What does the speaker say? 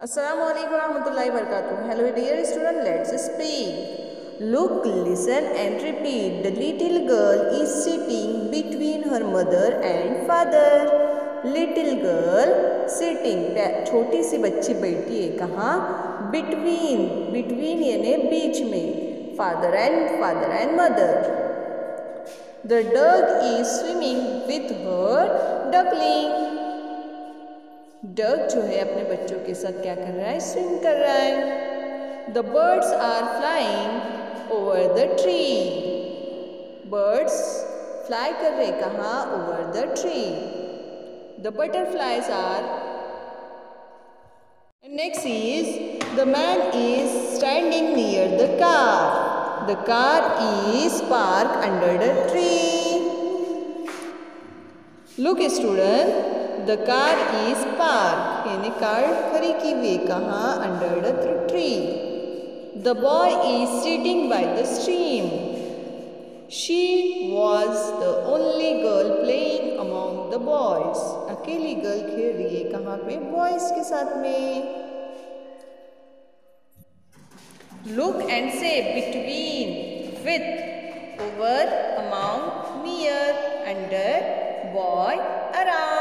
Assalamu alaikum warahmatullahi wabarakatuh. Hello dear student, let's speak. Look, listen and repeat. The little girl is sitting between her mother and father. Little girl sitting. छोटी सी बच्ची बैठी है कहाँ? Between. Between यानी बीच में. Father and mother. The duck is swimming with her duckling. Duck जो है अपने बच्चों के साथ क्या कर रहा है? स्विम कर रहा है. The birds are flying over the tree. Birds fly कर रहे कहाँ? Over the tree. The butterflies are. Next is the man is standing near the car. The car is park under the tree. Look student, the car is park यानी car खड़ी की हुई कहाँ? Under the tree. The boy is sitting by the stream. She was the only girl playing among the boys. अकेली girl खेल रही है कहाँ पे? बॉयज के साथ में. लुक एंड से between, with, over, among, near, under, boy, around.